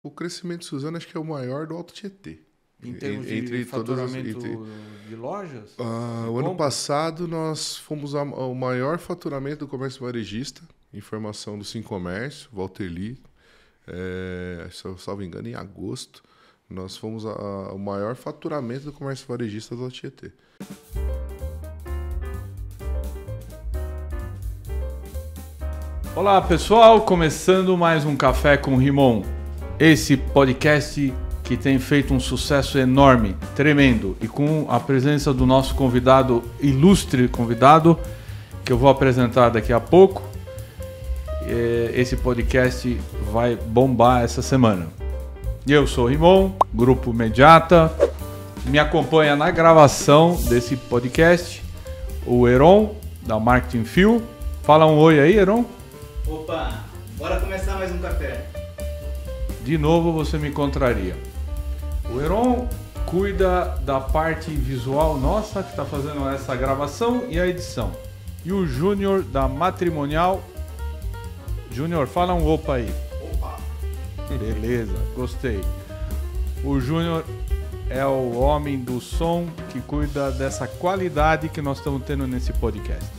O crescimento de Suzano acho que é o maior do Alto Tietê. Em termos de faturamento de lojas? O ano passado nós fomos o maior faturamento do comércio varejista, informação do Sim Comércio, Walter Lee, se eu salvo engano, em agosto, nós fomos o maior faturamento do comércio varejista do Alto Tietê. Olá pessoal, começando mais um Café com Rimon, esse podcast que tem feito um sucesso enorme, tremendo, e com a presença do nosso convidado, ilustre convidado, que eu vou apresentar daqui a pouco. Esse podcast vai bombar essa semana. Eu sou o Rimon, Grupo Mediata, me acompanha na gravação desse podcast o Heron, da Marketing Feel. Fala um oi aí, Heron. Opa, bora começar mais um café. De novo você me contraria. O Heron cuida da parte visual nossa, que está fazendo essa gravação e a edição. E o Júnior da Matrimonial. Júnior, fala um opa aí. Opa. Beleza, gostei. O Júnior é o homem do som que cuida dessa qualidade que nós estamos tendo nesse podcast.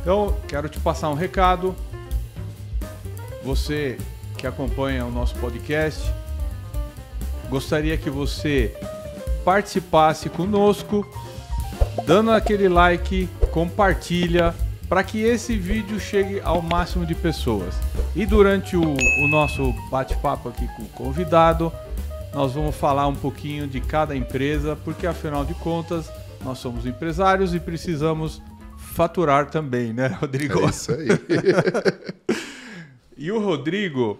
Então, quero te passar um recado. Você que acompanha o nosso podcast, gostaria que você participasse conosco, dando aquele like, compartilha, para que esse vídeo chegue ao máximo de pessoas. E durante o nosso bate-papo aqui com o convidado, nós vamos falar um pouquinho de cada empresa, porque afinal de contas, nós somos empresários e precisamos faturar também, né, Rodrigo? É isso aí. E o Rodrigo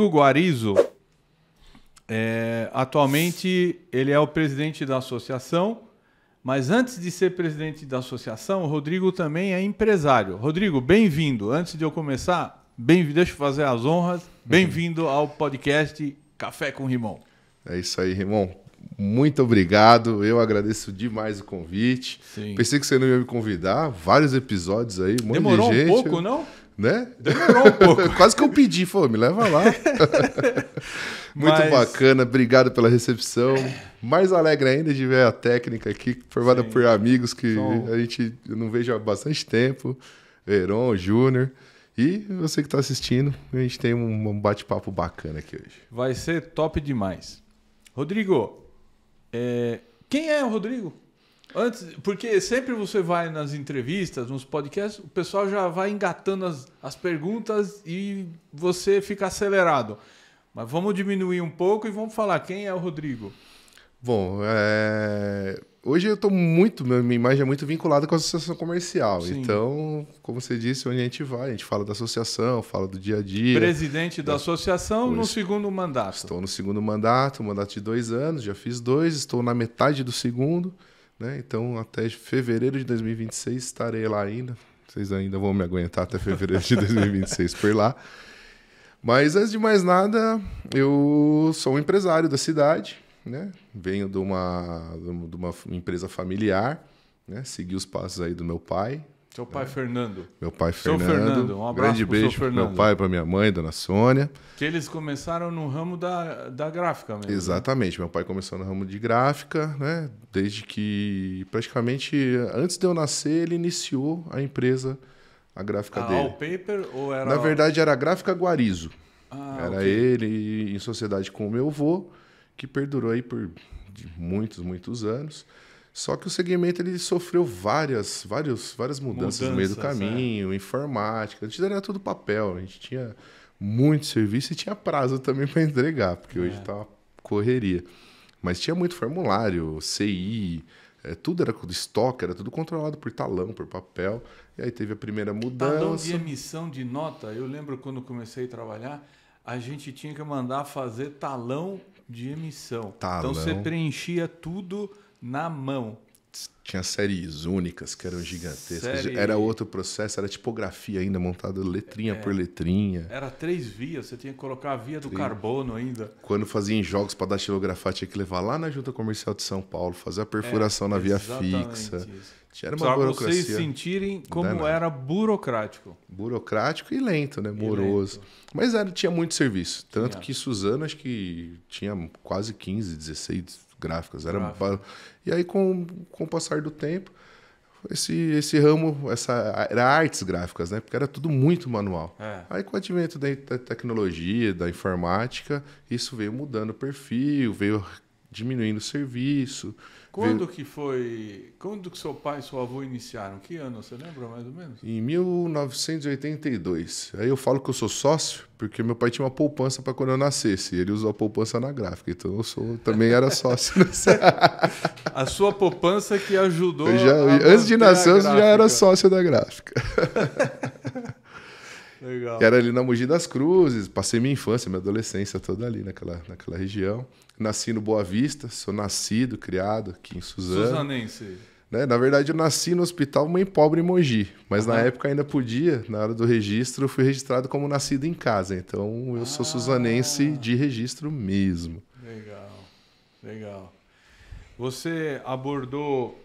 Guarizo, atualmente ele é o presidente da associação, mas antes de ser presidente da associação, o Rodrigo também é empresário. Rodrigo, bem-vindo. Antes de eu começar, deixa eu fazer as honras. Bem-vindo ao podcast Café com Rimon. É isso aí, Rimon. Muito obrigado. Eu agradeço demais o convite. Sim. Pensei que você não ia me convidar. Vários episódios aí, um monte Demorou de gente. um pouco, não? Né? Demorou um pouco. Quase que eu pedi, me leva lá. Muito bacana, obrigado pela recepção. Mais alegre ainda de ver a técnica aqui, formada por amigos que eu não vejo há bastante tempo. Heron, Júnior. E você que está assistindo, a gente tem um bate-papo bacana aqui hoje. Vai ser top demais. Rodrigo, quem é o Rodrigo? Antes, porque sempre você vai nas entrevistas, nos podcasts, o pessoal já vai engatando as perguntas e você fica acelerado. Mas vamos diminuir um pouco e vamos falar quem é o Rodrigo. Bom, hoje eu estou minha imagem é muito vinculada com a associação comercial. Sim. Então, como você disse, onde a gente vai, a gente fala da associação, fala do dia a dia. Presidente da associação no segundo mandato. Estou no segundo mandato, um mandato de 2 anos, já fiz 2, estou na metade do segundo. Né? Então, até fevereiro de 2026 estarei lá ainda. Vocês ainda vão me aguentar até fevereiro de 2026 por lá. Mas, antes de mais nada, eu sou um empresário da cidade. Né? Venho de uma empresa familiar. Né? Segui os passos aí do meu pai. Seu pai, Fernando. Meu pai, Fernando. Um abraço. Grande beijo para meu pai, para minha mãe, dona Sônia. Que eles começaram no ramo da gráfica mesmo. Exatamente. Né? Meu pai começou no ramo de gráfica, né? Desde que, praticamente, antes de eu nascer, ele iniciou a empresa, a gráfica dele. Wallpaper ou era... Na verdade, era a Gráfica Guarizo. Era okay. Ele, em sociedade com o meu avô, que perdurou aí por muitos anos. Só que o segmento ele sofreu várias mudanças no meio do caminho, informática. Antes era tudo papel, a gente tinha muito serviço e tinha prazo também para entregar, porque hoje está uma correria. Mas tinha muito formulário, CI, tudo era com estoque, era tudo controlado por talão, por papel. E aí teve a primeira mudança. Talão de emissão de nota, eu lembro quando comecei a trabalhar, a gente tinha que mandar fazer talão de emissão. Então você preenchia tudo na mão. tinha séries únicas que eram gigantescas. Era outro processo, era tipografia ainda, montada letrinha por letrinha. Era 3 vias, você tinha que colocar a via do carbono ainda. Quando fazia em jogos para datilografar, tinha que levar lá na Junta Comercial de São Paulo, fazer a perfuração na via fixa. Era uma burocracia. Para vocês sentirem como era burocrático. Burocrático e lento, né? Moroso. Mas tinha muito serviço. Tanto que Suzano, acho que tinha quase 15, 16 gráficas. E aí, com o passar do tempo, esse ramo era artes gráficas, né? Porque era tudo muito manual. Aí, com o advento da tecnologia, da informática, isso veio mudando o perfil, veio diminuindo o serviço. Quando que seu pai e seu avô iniciaram? Que ano, você lembra mais ou menos? Em 1982. Aí eu falo que eu sou sócio, porque meu pai tinha uma poupança para quando eu nascesse. Ele usou a poupança na gráfica, então eu também era sócio. A sua poupança que ajudou antes de nascer, eu já era sócio da gráfica. Legal. E era ali na Mogi das Cruzes, passei minha infância, minha adolescência toda ali naquela região. Nasci no Boa Vista, sou nascido, criado aqui em Suzano. Suzanense. Né? Na verdade, eu nasci no Hospital Mãe Pobre em Mogi, mas na época ainda podia, na hora do registro, eu fui registrado como nascido em casa. Então, eu sou suzanense de registro mesmo. Legal. Você abordou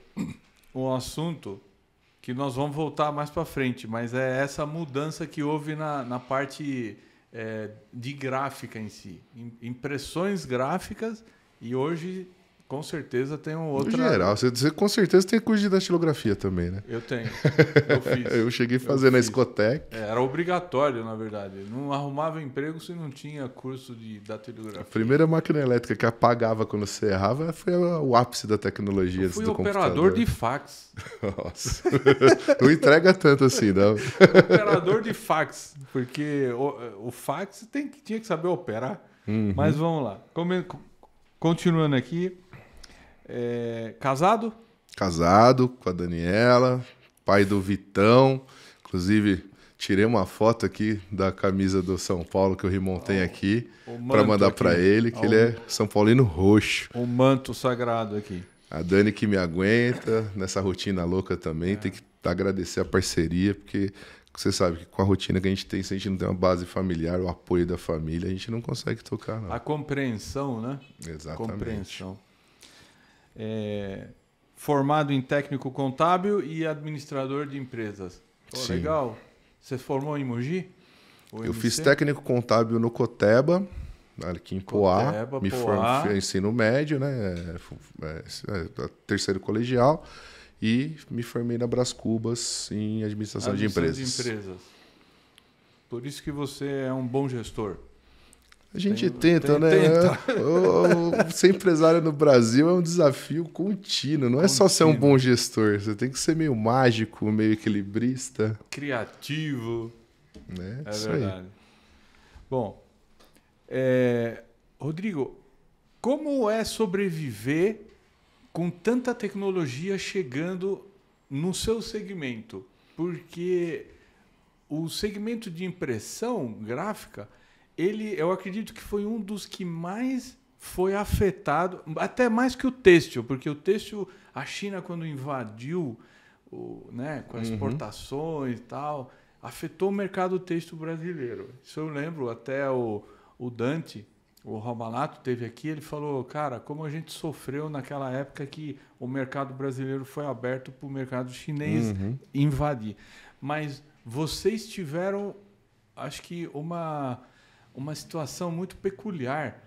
um assunto que nós vamos voltar mais para frente, mas é essa mudança que houve na parte de gráfica em si. Impressões gráficas, e hoje, com certeza, tem um outro... No geral, você com certeza tem curso de datilografia também, né? Eu tenho, eu fiz. Eu cheguei a fazer na Escotec. Era obrigatório, na verdade. Não arrumava emprego se não tinha curso de datilografia. A primeira máquina elétrica que apagava quando você errava foi o ápice da tecnologia. Eu fui operador de fax. Nossa. Não entrega tanto assim, não. Operador de fax, porque o fax tinha que saber operar. Mas vamos lá. Continuando aqui. Casado? Casado com a Daniela, pai do Vitão. Inclusive, tirei uma foto aqui da camisa do São Paulo que o Rimon tem aqui para mandar para ele, que ele é São Paulino roxo. O manto sagrado aqui. A Dani que me aguenta nessa rotina louca também. Tem que agradecer a parceria, porque você sabe que com a rotina que a gente tem, se a gente não tem uma base familiar, o apoio da família, a gente não consegue tocar, não. A compreensão, né? Exatamente. Compreensão. Formado em técnico contábil e administrador de empresas. Legal. Você formou em Mogi? Eu fiz técnico contábil no Coteba, aqui em Poá. Me formei em ensino médio, né? Terceiro colegial. E me formei na Brás Cubas em administração de empresas. Por isso que você é um bom gestor. A gente tenta, né? Ser empresário no Brasil é um desafio contínuo. Não é só ser um bom gestor. Você tem que ser meio mágico, meio equilibrista. Criativo. Né? É verdade. Aí. Bom, Rodrigo, como é sobreviver com tanta tecnologia chegando no seu segmento? Porque o segmento de impressão gráfica... eu acredito que foi um dos que mais foi afetado, até mais que o têxtil, porque o têxtil, a China, quando invadiu, né, com as exportações e tal, afetou o mercado têxtil brasileiro. Isso eu lembro, até o Dante, o Romanato, teve aqui, ele falou, cara, como a gente sofreu naquela época que o mercado brasileiro foi aberto para o mercado chinês invadir. Mas vocês tiveram, acho que uma situação muito peculiar,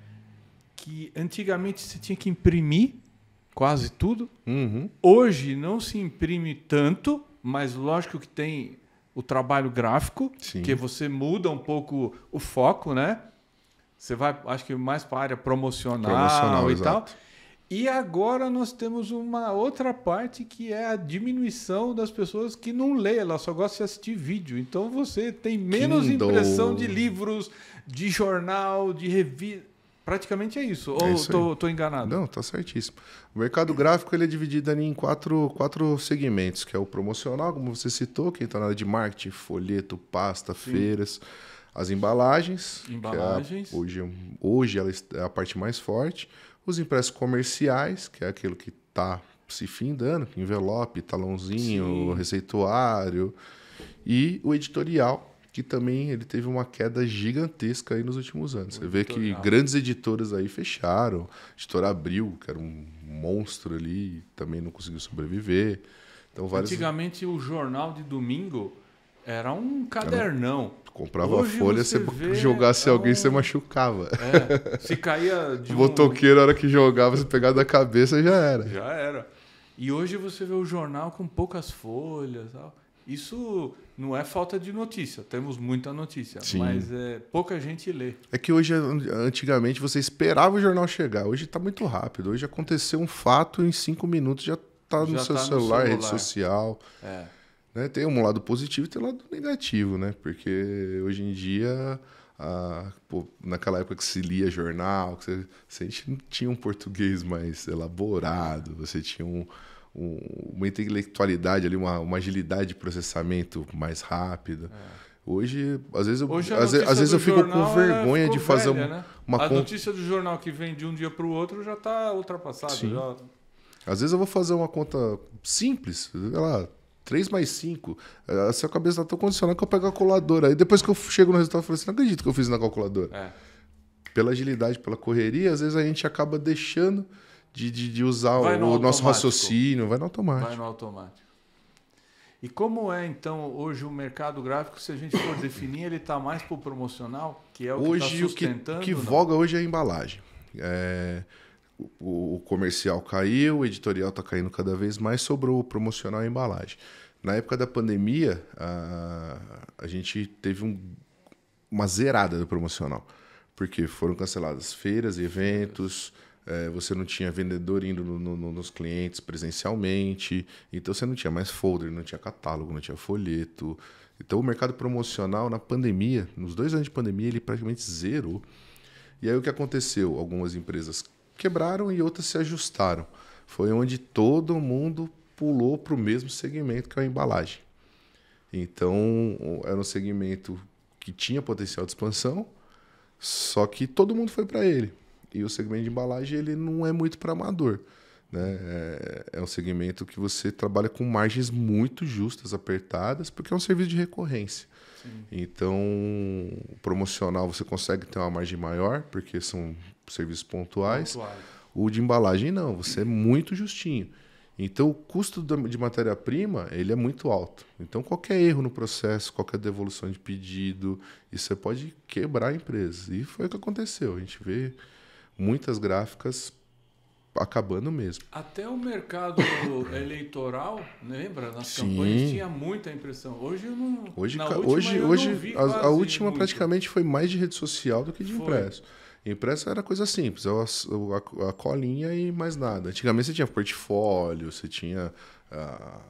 que antigamente você tinha que imprimir quase tudo. Hoje não se imprime tanto, mas lógico que tem o trabalho gráfico, que você muda um pouco o foco, né? Você vai, acho que mais para a área promocional e tal. E agora nós temos uma outra parte que é a diminuição das pessoas que não lê, ela só gosta de assistir vídeo. Então você tem menos Kindle. Impressão de livros, de jornal, de revista. Praticamente é isso. Ou estou enganado? Não, está certíssimo. O mercado gráfico ele é dividido ali em quatro segmentos, que é o promocional, como você citou, que está na área de marketing, folheto, pasta, feiras. As embalagens. Que hoje ela é a parte mais forte. Os impressos comerciais, que é aquilo que está se findando, envelope, talãozinho, receituário. E o editorial, que também ele teve uma queda gigantesca aí nos últimos anos. Você vê que grandes editoras aí fecharam. A editora Abril, que era um monstro ali, também não conseguiu sobreviver. Então, Antigamente o jornal de domingo era um cadernão. Comprava hoje a folha, você jogasse alguém, você machucava. Se caía de o motoqueiro, a hora que jogava, você pegava da cabeça, já era. Já era. E hoje você vê o jornal com poucas folhas. Tal. Isso não é falta de notícia. Temos muita notícia, mas pouca gente lê. É que hoje, antigamente, você esperava o jornal chegar. Hoje está muito rápido. Hoje aconteceu um fato, em 5 minutos já está no seu celular, rede social. Né? Tem um lado positivo e tem um lado negativo, né? Porque hoje em dia, naquela época que se lia jornal, a gente não tinha um português mais elaborado, você tinha uma intelectualidade ali, uma agilidade de processamento mais rápida. Hoje, às vezes eu fico com vergonha de fazer uma A notícia do jornal que vem de um dia para o outro já está ultrapassada. Às vezes eu vou fazer uma conta simples, sei lá, 3 mais 5. A sua cabeça está tão condicionada que eu pego a calculadora. Aí depois que eu chego no resultado, eu falo assim, não acredito que eu fiz na calculadora. Pela agilidade, pela correria, às vezes a gente acaba deixando de usar o nosso raciocínio. Vai no automático. E como é, então, hoje o mercado gráfico, se a gente for definir, ele está mais para o promocional, que é o que está sustentando? O que voga hoje é a embalagem. O comercial caiu, o editorial está caindo cada vez mais, sobrou o promocional e a embalagem. Na época da pandemia, a gente teve uma zerada do promocional, porque foram canceladas feiras e eventos, você não tinha vendedor indo nos clientes presencialmente, então você não tinha mais folder, não tinha catálogo, não tinha folheto. Então o mercado promocional na pandemia, nos 2 anos de pandemia, ele praticamente zerou. E aí o que aconteceu? Algumas empresas quebraram e outras se ajustaram. Foi onde todo mundo pulou para o mesmo segmento, que é a embalagem. Então, era um segmento que tinha potencial de expansão, só que todo mundo foi para ele. E o segmento de embalagem ele não é muito para amador. Né? É um segmento que você trabalha com margens muito justas, apertadas, porque é um serviço de recorrência. Sim. Então, o promocional você consegue ter uma margem maior, porque são serviços pontuais. O de embalagem não, você é muito justinho. Então, o custo de matéria-prima ele é muito alto. Então, qualquer erro no processo, qualquer devolução de pedido, isso pode quebrar a empresa. E foi o que aconteceu. A gente vê muitas gráficas acabando mesmo. Até o mercado eleitoral, lembra? Nas campanhas tinha muita impressão. Hoje eu não. Hoje a última praticamente foi mais de rede social do que de impresso. Impresso era coisa simples, a colinha e mais nada. Antigamente você tinha portfólio, você tinha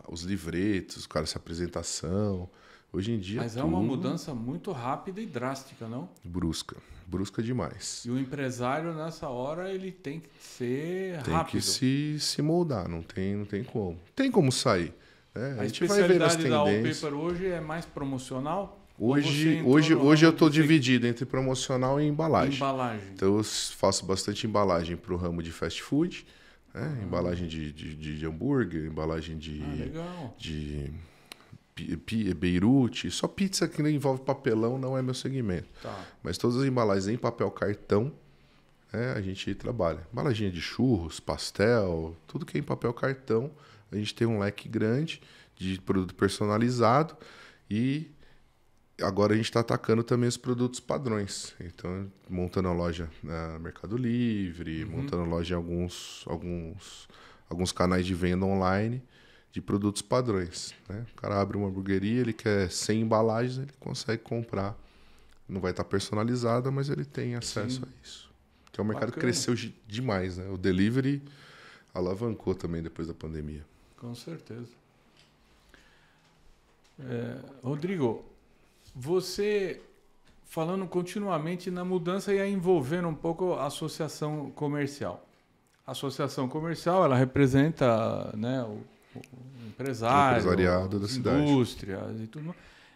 os livretos, essa apresentação. Hoje em dia. Mas é uma mudança muito rápida e drástica, não? Brusca demais. E o empresário, nessa hora, ele tem que ser rápido. Tem que se moldar, não tem como. Tem como sair. Né? A gente vai ver as tendências. Da Wallpaper hoje é mais promocional? Hoje eu estou dividido entre promocional e embalagem. Então eu faço bastante embalagem para o ramo de fast food, né? Embalagem de hambúrguer, embalagem de Beirute. Só pizza que não envolve papelão não é meu segmento. Mas todas as embalagens em papel cartão, a gente trabalha. Embalaginha de churros, pastel, tudo que é em papel cartão. A gente tem um leque grande de produto personalizado e agora a gente está atacando também os produtos padrões. Então, montando a loja na Mercado Livre, montando a loja em alguns canais de venda online de produtos padrões. Né? O cara abre uma hamburgueria, ele quer 100 embalagens, ele consegue comprar. Não vai estar personalizada, mas ele tem acesso a isso. Que é um mercado que cresceu demais. Né? O delivery alavancou também depois da pandemia. Com certeza. Rodrigo, você falando continuamente na mudança e envolvendo um pouco a associação comercial. A associação comercial, ela representa, né, o empresariado da cidade, indústrias e tudo.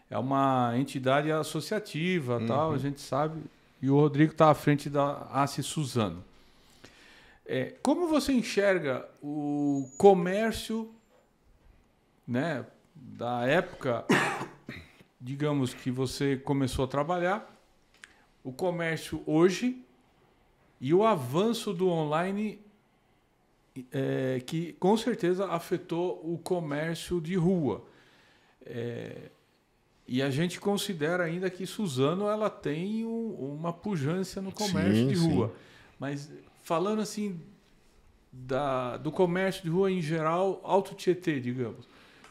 É uma entidade associativa, tal, a gente sabe. E o Rodrigo está à frente da ACE Suzano. Como você enxerga o comércio, né, da época, digamos, que você começou a trabalhar, o comércio hoje e o avanço do online, que com certeza afetou o comércio de rua. E a gente considera ainda que Suzano ela tem uma pujança no comércio de rua. Sim. Mas falando assim do comércio de rua em geral, Alto Tietê, digamos,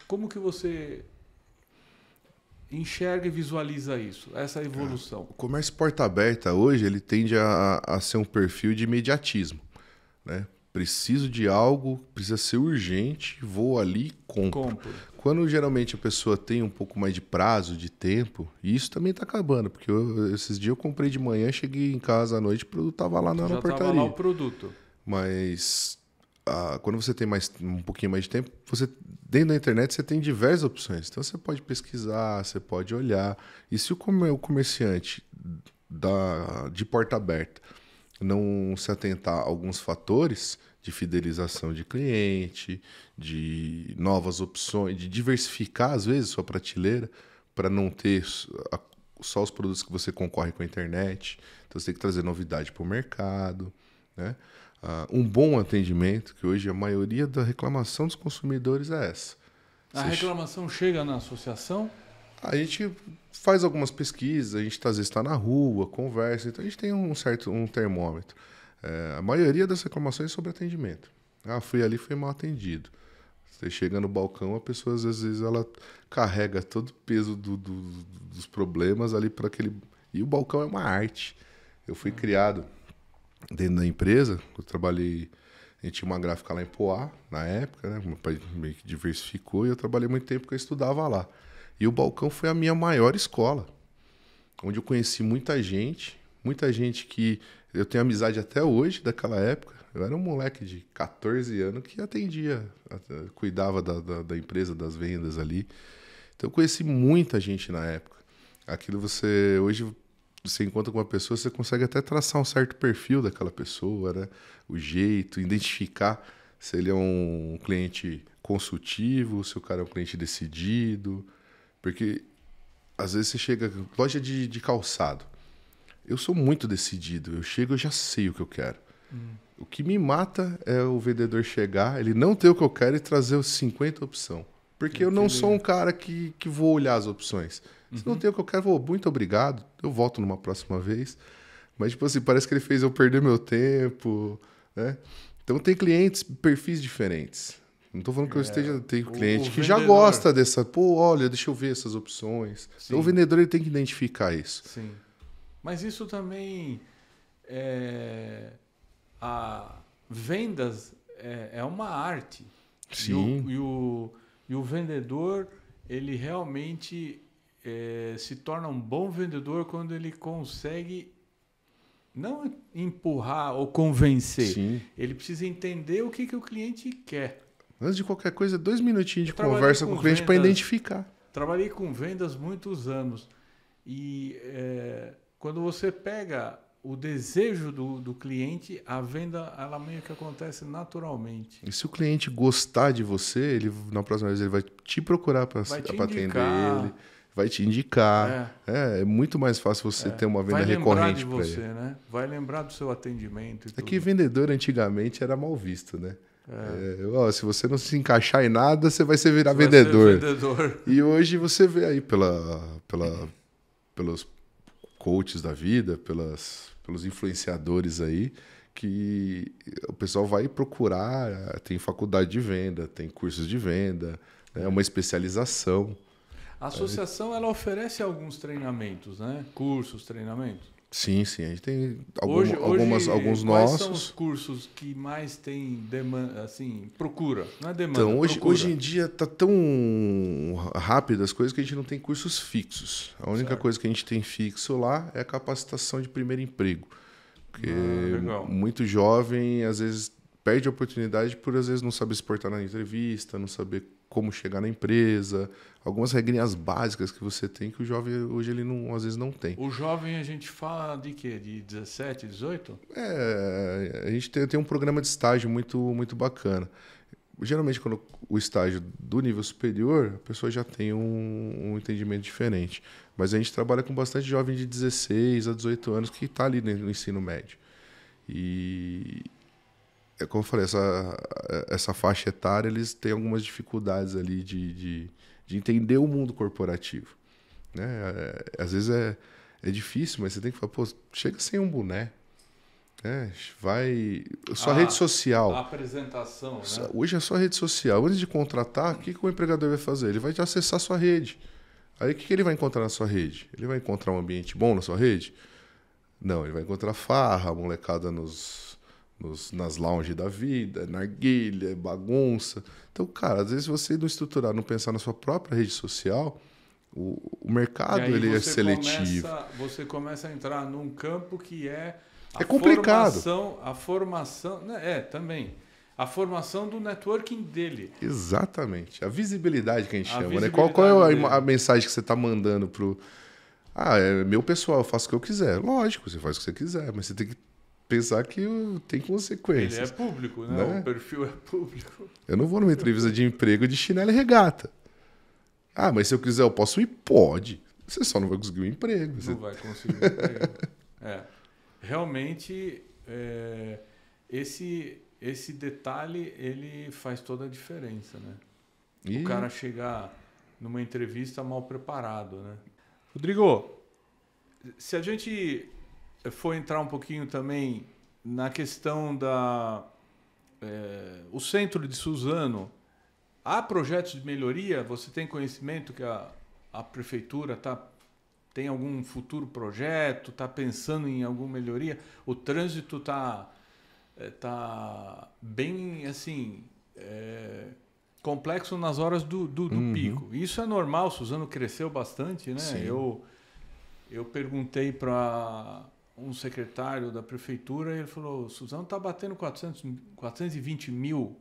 como que você enxerga e visualiza isso, essa evolução? O comércio porta aberta hoje ele tende a ser um perfil de imediatismo, né? Preciso de algo, precisa ser urgente, vou ali e compro. Quando geralmente a pessoa tem um pouco mais de prazo, de tempo, e isso também está acabando, porque esses dias eu comprei de manhã, cheguei em casa à noite, o produto estava lá na portaria. Já estava lá o produto. Mas quando você tem um pouquinho mais de tempo, dentro da internet você tem diversas opções. Então você pode pesquisar, você pode olhar. E se o comerciante de porta aberta não se atentar a alguns fatores de fidelização de cliente, de novas opções, de diversificar, às vezes, sua prateleira, para não ter só os produtos que você concorre com a internet. Então, você tem que trazer novidade para o mercado, né? Um bom atendimento, que hoje a maioria da reclamação dos consumidores é essa. A reclamação chega na associação? A gente faz algumas pesquisas, a gente às vezes está na rua, conversa, então a gente tem um termômetro. A maioria das reclamações é sobre atendimento. Fui ali, fui mal atendido. Você chega no balcão, a pessoa às vezes ela carrega todo o peso dos problemas ali para aquele... E o balcão é uma arte. Eu fui criado dentro da empresa, eu trabalhei... A gente tinha uma gráfica lá em Poá, na época, né? Meu pai meio que diversificou e eu trabalhei muito tempo porque eu estudava lá. E o balcão foi a minha maior escola, onde eu conheci muita gente que eu tenho amizade até hoje daquela época. Eu era um moleque de 14 anos que atendia, cuidava da empresa, das vendas ali. Então eu conheci muita gente na época. Hoje você encontra com uma pessoa, você consegue até traçar um certo perfil daquela pessoa, né? O jeito, identificar se ele é um cliente consultivo, se o cara é um cliente decidido. Porque às vezes você chega, loja de calçado. Eu sou muito decidido, eu chego, eu já sei o que eu quero. O que me mata é o vendedor chegar, ele não ter o que eu quero e trazer os 50 opções. Porque eu não sou um cara que vou olhar as opções. Se não tem o que eu quero, muito obrigado, eu volto numa próxima vez. Mas, tipo assim, parece que ele fez eu perder meu tempo, né? Então tem clientes, perfis diferentes. Não estou falando que eu tenho cliente que já gosta dessa... Pô, olha, deixa eu ver essas opções. Sim. Então o vendedor ele tem que identificar isso. Sim. Mas isso também... vendas é uma arte. Sim. E o vendedor, ele realmente se torna um bom vendedor quando ele consegue não empurrar ou convencer. Sim. Ele precisa entender o que o cliente quer. Antes de qualquer coisa, 2 minutinhos de conversa com o cliente para identificar. Trabalhei com vendas muitos anos. E quando você pega o desejo do cliente, a venda ela meio que acontece naturalmente. E se o cliente gostar de você, na próxima vez ele vai te procurar para atender ele, vai te indicar. É muito mais fácil você ter uma venda recorrente para ele. Né? Vai lembrar do seu atendimento. E tudo. Que vendedor antigamente era mal visto, né? Se você não se encaixar em nada, você vai virar vendedor. E hoje você vê aí pelos coaches da vida, pelos influenciadores aí, que o pessoal vai procurar, tem faculdade de venda, tem cursos de venda, né? Uma especialização. A associação ela oferece alguns treinamentos, né? Cursos, treinamentos. Sim, a gente tem Quais alguns nossos. São os cursos que mais tem demanda, assim, procura? Não é demanda, então, procura. Hoje em dia está tão rápido as coisas que a gente não tem cursos fixos. A única coisa que a gente tem fixo lá é a capacitação de primeiro emprego. Porque muito jovem, às vezes, perde a oportunidade por, às vezes, não saber se portar na entrevista, não saber como chegar na empresa, algumas regrinhas básicas que você tem que o jovem hoje ele não, às vezes não tem. O jovem a gente fala de quê? De 17, 18? A gente tem um programa de estágio muito bacana. Geralmente, quando o estágio do nível superior, a pessoa já tem um entendimento diferente. Mas a gente trabalha com bastante jovem de 16 a 18 anos que está ali no ensino médio. E, como eu falei, essa faixa etária, eles têm algumas dificuldades ali de entender o mundo corporativo. Né? Às vezes é difícil, mas você tem que falar, pô, chega sem um boné. Vai. Sua rede social. A apresentação, né? Hoje é só rede social. Antes de contratar, o que o empregador vai fazer? Ele vai acessar a sua rede. Aí o que ele vai encontrar na sua rede? Ele vai encontrar um ambiente bom na sua rede? Não, ele vai encontrar farra, molecada nas lounges da vida, narguilha, bagunça. Então, cara, às vezes você não estruturar, não pensar na sua própria rede social, o mercado ele é seletivo. Você começa a entrar num campo que é complicado. A formação, também. A formação do networking dele. Exatamente. A visibilidade que a gente chama, né? Qual é a mensagem que você está mandando pro... é meu pessoal, eu faço o que eu quiser. Lógico, você faz o que você quiser, mas você tem que pensar que tem consequências. Ele é público, né? O perfil é público. Eu não vou numa entrevista de emprego de chinelo e regata. Mas se eu quiser eu posso ir? Pode. Você só não vai conseguir um emprego. Não vai conseguir um emprego. Realmente, esse detalhe ele faz toda a diferença, né? O cara chegar numa entrevista mal preparado, né? Rodrigo, se a gente for entrar um pouquinho também na questão o centro de Suzano, há projetos de melhoria? Você tem conhecimento que a prefeitura tem algum futuro projeto, está pensando em alguma melhoria? O trânsito está bem assim complexo nas horas do pico. Isso é normal, Suzano cresceu bastante, né? Sim. Eu perguntei para um secretário da prefeitura e ele falou, Suzano está batendo 420 mil.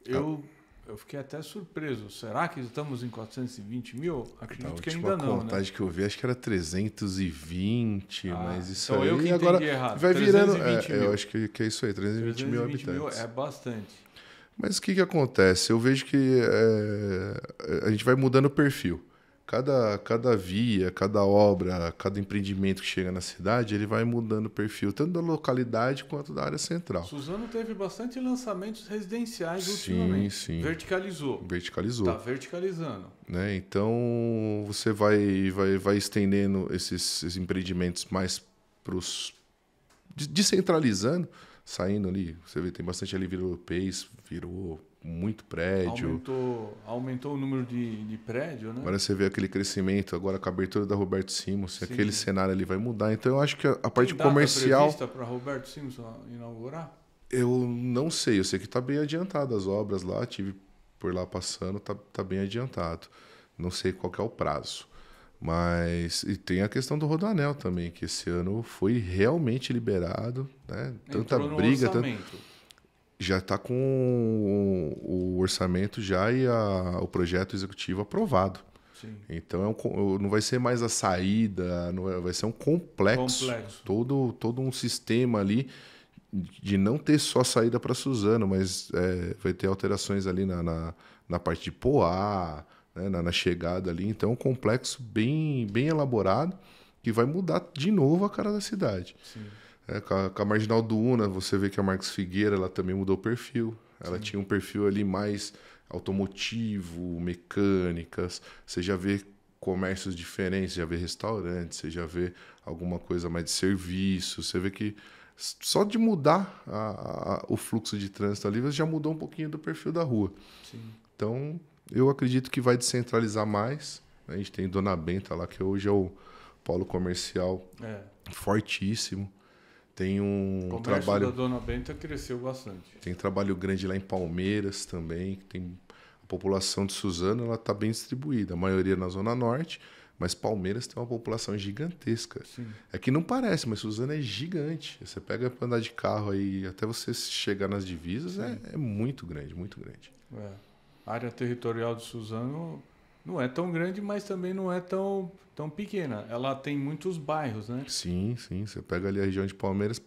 Eu fiquei até surpreso. Será que estamos em 420 mil? Acredito que ainda não. A contagem que eu vi, acho que era 320, mas isso então aí... eu que agora errado. vai virando... mil. Eu acho que é isso aí, 320 mil habitantes. Mil é bastante. Mas o que acontece? Eu vejo que a gente vai mudando o perfil. Cada via, cada obra, cada empreendimento que chega na cidade, ele vai mudando o perfil, tanto da localidade quanto da área central. Suzano teve bastante lançamentos residenciais ultimamente. Sim. Verticalizou. Está verticalizando. Né? Então, você vai estendendo esses empreendimentos mais para os... descentralizando, saindo ali. Você vê, tem bastante ali, virou muito prédio. Aumentou o número de prédio, né? Agora você vê aquele crescimento, agora com a abertura da Roberto Simons, aquele cenário ali vai mudar. Então eu acho que a parte comercial... Tem data prevista para Roberto Simons inaugurar? Eu não sei, eu sei que está bem adiantado as obras lá, tive por lá passando, está bem adiantado. Não sei qual que é o prazo. Mas e tem a questão do Rodoanel também, que esse ano foi realmente liberado, né? Tanta briga, já está com o orçamento já e o projeto executivo aprovado. Sim. Então não vai ser mais a saída, vai ser um complexo. Todo um sistema ali de não ter só saída para Suzano, mas vai ter alterações ali na parte de Poá, né, na chegada ali. Então é um complexo bem elaborado que vai mudar de novo a cara da cidade. Sim. Com a Marginal do Una, você vê que a Marcos Figueira ela também mudou o perfil. Ela tinha um perfil ali mais automotivo, mecânicas. Você já vê comércios diferentes, já vê restaurantes, você já vê alguma coisa mais de serviço. Você vê que só de mudar o fluxo de trânsito ali, você já mudou um pouquinho do perfil da rua. Sim. Então, eu acredito que vai descentralizar mais. A gente tem Dona Benta lá, que hoje é o polo comercial fortíssimo. Tem o comércio da Dona Benta cresceu bastante. Tem trabalho grande lá em Palmeiras também. A população de Suzano ela está bem distribuída. A maioria na Zona Norte, mas Palmeiras tem uma população gigantesca. Sim. É que não parece, mas Suzano é gigante. Você pega para andar de carro aí, até você chegar nas divisas, é muito grande, muito grande. A área territorial de Suzano não é tão grande, mas também não é tão pequena. Ela tem muitos bairros, né? Sim. Você pega ali a região de Palmeiras,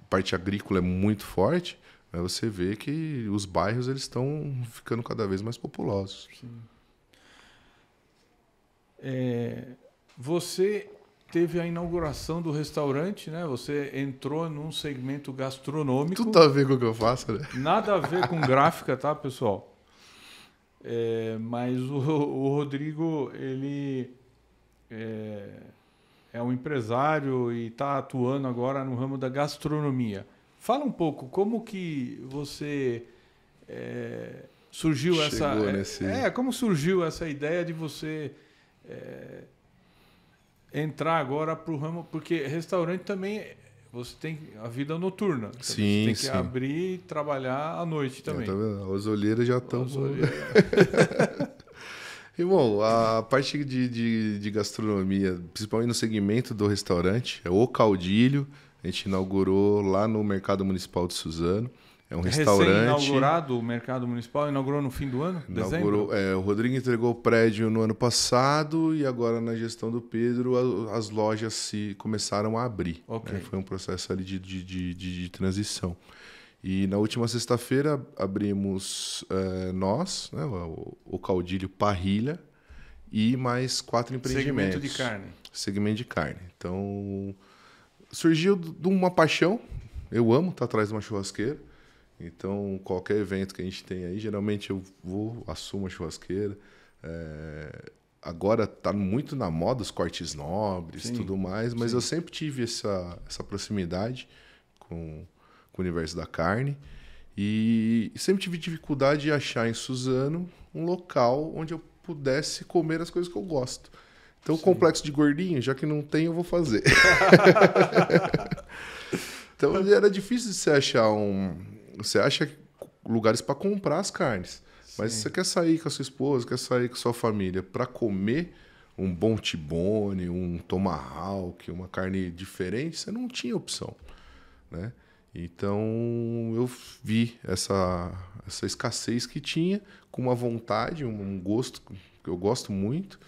parte agrícola é muito forte, mas você vê que os bairros eles estão ficando cada vez mais populosos. Sim. Você teve a inauguração do restaurante, né? Você entrou num segmento gastronômico. Tudo a ver com o que eu faço, né? Nada a ver com gráfica, tá, pessoal? Mas o Rodrigo, ele é um empresário e está atuando agora no ramo da gastronomia. Fala um pouco, como que você surgiu como surgiu essa ideia de você entrar agora para o ramo, porque restaurante também você tem a vida noturna. Então sim, você tem que abrir e trabalhar à noite também. Tá vendo? As olheiras já estão... Irmão, a parte de gastronomia, principalmente no segmento do restaurante, é o Caudilho. A gente inaugurou lá no Mercado Municipal de Suzano. É um restaurante... Recém-inaugurado o Mercado Municipal, inaugurou no fim do ano? Dezembro? O Rodrigo entregou o prédio no ano passado e agora na gestão do Pedro as lojas começaram a abrir. Okay. Foi um processo ali de transição. E na última sexta-feira abrimos nós, né, o Caudilho Parrilha e mais 4 empreendimentos. Segmento de carne. Segmento de carne. Então, surgiu de uma paixão. Eu amo estar atrás de uma churrasqueira. Então, qualquer evento que a gente tem aí, geralmente eu assumo a churrasqueira. Agora está muito na moda os cortes nobres e tudo mais, mas eu sempre tive essa proximidade com o universo da carne e sempre tive dificuldade de achar em Suzano um local onde eu pudesse comer as coisas que eu gosto. Então, o complexo de gordinho, já que não tem, eu vou fazer. Então, era difícil de você achar Você acha lugares para comprar as carnes, mas se você quer sair com a sua esposa, quer sair com a sua família para comer um bom T-bone, um tomahawk, uma carne diferente, você não tinha opção, né? Então eu vi essa escassez que tinha, com uma vontade, um gosto que eu gosto muito.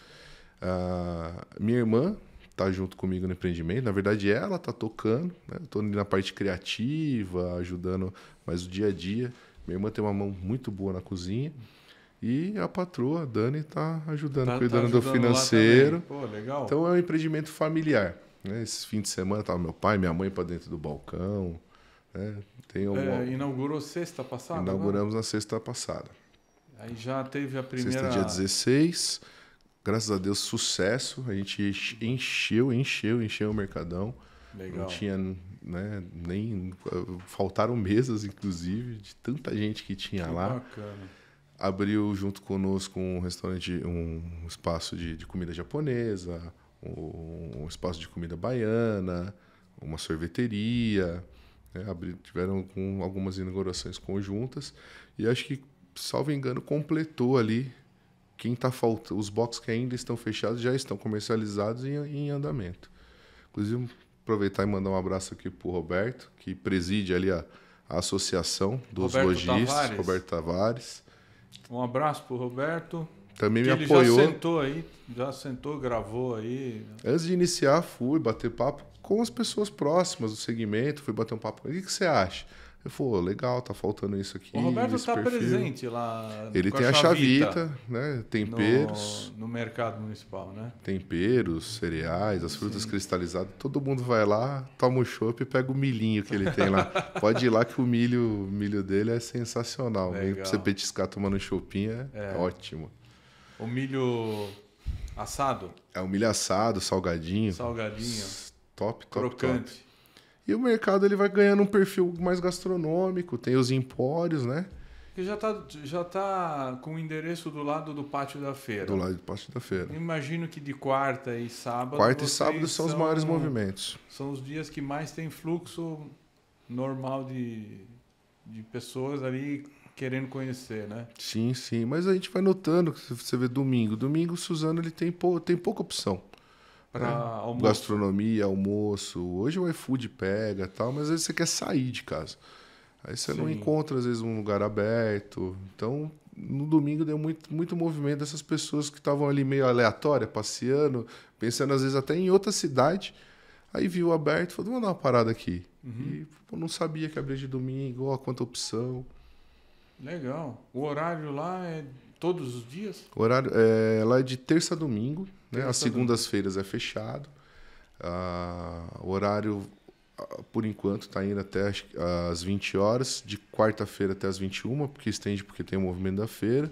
Minha irmã está junto comigo no empreendimento. Na verdade, ela está tocando, né? Estou na parte criativa, ajudando, mas o dia a dia. Minha irmã tem uma mão muito boa na cozinha. E a patroa, a Dani, está ajudando, cuidando do financeiro. Pô, legal. Então, é um empreendimento familiar, né? Esse fim de semana estava meu pai e minha mãe para dentro do balcão. Né? Inaugurou sexta passada? Inauguramos na sexta passada. Aí já teve a primeira... Sexta, dia 16. Graças a Deus, sucesso. A gente encheu o Mercadão. Legal. Não tinha, né, nem... Faltaram mesas, inclusive, de tanta gente que tinha lá. Bacana. Abriu junto conosco um restaurante, um espaço de comida japonesa, um espaço de comida baiana, uma sorveteria. Né? Tiveram algumas inaugurações conjuntas. E acho que, salvo engano, completou ali. Quem está faltando, os boxes que ainda estão fechados já estão comercializados e em andamento. Inclusive, aproveitar e mandar um abraço aqui para o Roberto, que preside ali a associação dos lojistas, Roberto Tavares. Um abraço para o Roberto. Também me apoiou. Já sentou, gravou aí. Antes de iniciar, fui bater papo com as pessoas próximas do segmento, fui bater um papo. O que você acha? Eu falei, legal, tá faltando isso aqui. O Roberto está presente lá. Ele tem a Chavita, né? Temperos. No mercado municipal, né? Temperos, cereais, as frutas cristalizadas. Todo mundo vai lá, toma um chopp e pega o milhinho que ele tem lá. Pode ir lá que o milho dele é sensacional. Legal. Pra você petiscar tomando um choppinho é ótimo. O milho assado? É o milho assado, salgadinho. Top, crocante. Top. E o mercado ele vai ganhando um perfil mais gastronômico, tem os empórios, né? Que já tá com o endereço do lado do Pátio da Feira. Do lado do Pátio da Feira. Imagino que de quarta e sábado... Quarta e sábado são os maiores movimentos. São os dias que mais tem fluxo normal de pessoas ali querendo conhecer, né? Sim, sim. Mas a gente vai notando, que você vê domingo. Domingo, o Suzano ele tem pouca opção. Para almoço. Gastronomia, almoço. Hoje o iFood pega e tal, mas às vezes você quer sair de casa. Aí você não encontra, às vezes, um lugar aberto. Então, no domingo deu muito movimento dessas pessoas que estavam ali meio aleatória, passeando, pensando, às vezes, até em outra cidade. Aí viu aberto e falou, vamos dar uma parada aqui. E não sabia que abria de domingo, ó, quanta opção. Legal. O horário lá é todos os dias? O horário lá é de terça a domingo, né? As segundas-feiras é fechado. O horário, por enquanto, está indo até às 20 horas, de quarta-feira até às 21, porque estende porque tem o movimento da feira.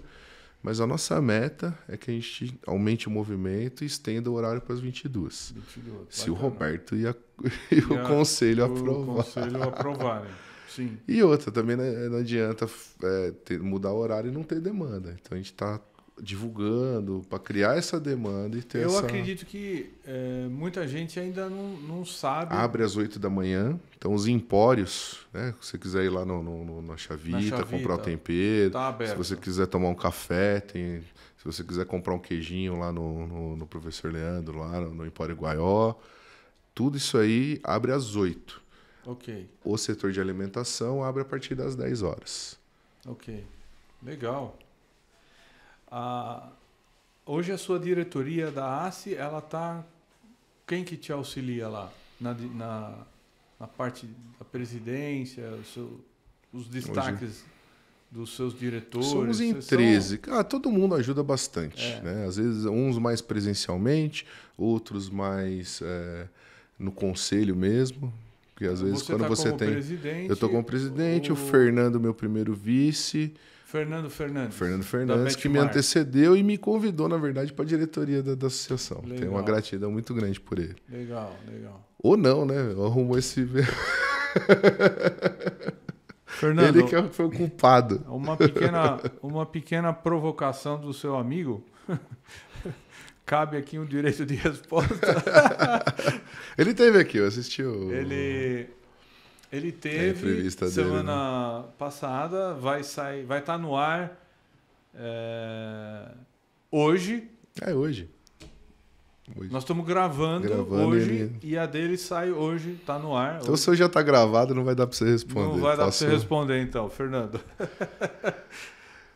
Mas a nossa meta é que a gente aumente o movimento e estenda o horário para as 22. Se o Roberto e o conselho aprovarem. Sim. E outra, também não adianta mudar o horário e não ter demanda. Então a gente está divulgando para criar essa demanda e ter Eu acredito que muita gente ainda não sabe. Abre às 8 da manhã. Então os empórios, né? Se você quiser ir lá na Chavita, comprar o tempero. Tá aberto. Se você quiser tomar um café, tem. Se você quiser comprar um queijinho lá no Professor Leandro, lá no Empório Guaió. Tudo isso aí abre às 8. Ok. O setor de alimentação abre a partir das 10 horas. Ok. Legal. Hoje a sua diretoria da ACE, ela tá... Quem que te auxilia lá? Na parte da presidência, os destaques hoje, dos seus diretores? Somos em 13. Todo mundo ajuda bastante. Né? Às vezes, uns mais presencialmente, outros mais no conselho mesmo. Porque às vezes, quando você tem... Eu estou como presidente, o Fernando, meu primeiro vice... Fernando Fernandes, que me antecedeu e me convidou, na verdade, para a diretoria da associação. Legal. Tenho uma gratidão muito grande por ele. Legal. Ou não, né? Arrumou esse... Fernando, ele que foi o culpado. Uma pequena provocação do seu amigo. Cabe aqui um direito de resposta. Ele teve aqui, eu assisti Ele teve semana passada, vai estar no ar hoje. Hoje. Nós estamos gravando hoje e a dele sai hoje, está no ar. Então, se já está gravado, não vai dar para você responder. Não vai dar para você responder, então, Fernando.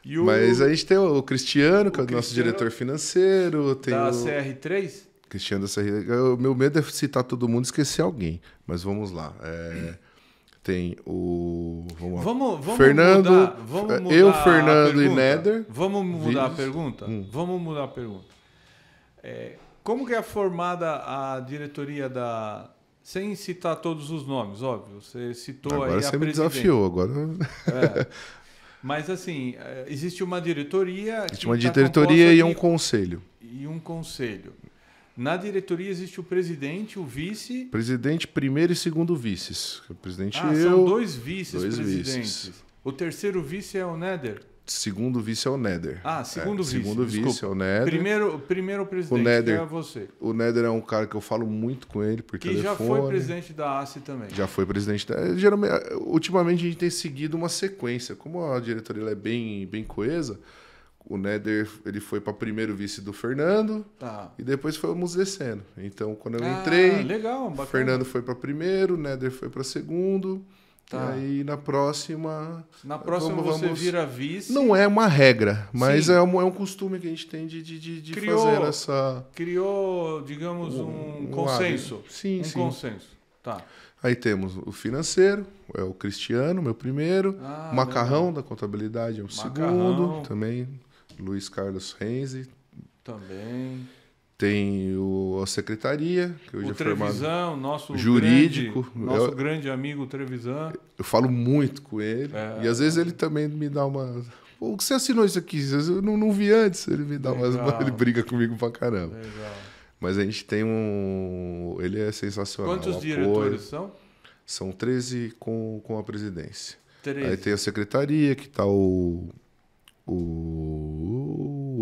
Mas a gente tem o Cristiano, que é o nosso diretor financeiro. Tem da CR3? Cristiano da CR3. O meu medo é citar todo mundo e esquecer alguém. Mas vamos lá. Tem o... Vamos Fernando, mudar eu, Fernando e Néder. Vamos mudar a pergunta? Vamos mudar a pergunta. Como que é formada a diretoria da... Sem citar todos os nomes, óbvio. Você citou agora aí a você presidente. Me desafiou, agora... Mas assim, existe uma diretoria... Existe uma diretoria e um conselho. Na diretoria existe o presidente, o vice... Presidente, primeiro e segundo vices. O presidente são dois vices-presidentes. O terceiro vice é o Néder? Segundo vice é o Néder. Segundo vice. Segundo vice é o Néder. Primeiro o presidente, Néder, que é você. O Néder é um cara que eu falo muito com ele por telefone. Que já foi presidente da ACE também. Já foi presidente da... Ultimamente a gente tem seguido uma sequência. Como a diretoria é bem coesa... O Néder, ele foi para primeiro vice do Fernando e depois fomos descendo. Então, quando eu entrei, legal, o Fernando foi para primeiro, o Néder foi para segundo. E aí, na próxima... você vira vice. Não é uma regra, mas é um costume que a gente tem de fazer essa... Criou, digamos, um consenso. Sim. Consenso. Tá. Aí temos o financeiro, é o Cristiano, meu primeiro. O Macarrão, da contabilidade, é o segundo. Também... Luiz Carlos Renzi. Também. Tem a secretaria, que hoje é Trevisan, nosso jurídico. Nosso grande amigo Trevisan. Eu falo muito com ele. E às vezes ele também me dá uma... Pô, você assinou isso aqui? Eu não vi antes. Ele me dá ele briga comigo pra caramba. Legal. Mas a gente tem Ele é sensacional. Quantos diretores são? São 13 com a presidência. 13. Aí tem a secretaria, que está o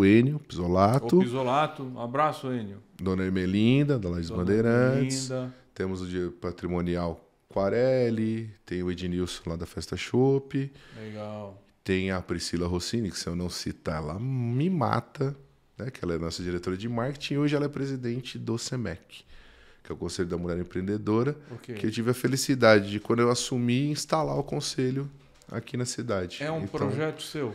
Enio Pisolato. O Pisolato. Um abraço, Enio. Dona Ermelinda, da Laís Bandeirantes. Temos o dia patrimonial Quarelli. Tem o Ednilson lá da Festa Chopp. Legal. Tem a Priscila Rossini, que se eu não citar, ela me mata, né? Que ela é nossa diretora de marketing. E hoje ela é presidente do SEMEC, que é o Conselho da Mulher Empreendedora. Que eu tive a felicidade de, quando eu assumi, instalar o conselho aqui na cidade. É um projeto seu?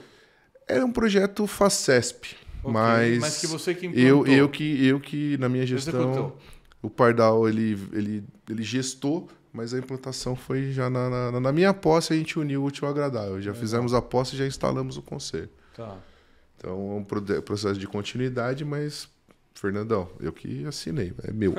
É um projeto FACESP, okay, mas que você que implantou. Eu que na minha gestão, executou. O Pardal ele gestou, mas a implantação foi já na minha posse, a gente uniu o útil ao agradável. Já fizemos a posse e já instalamos o conselho. Tá. Então é um processo de continuidade, mas, Fernandão, eu que assinei, é meu.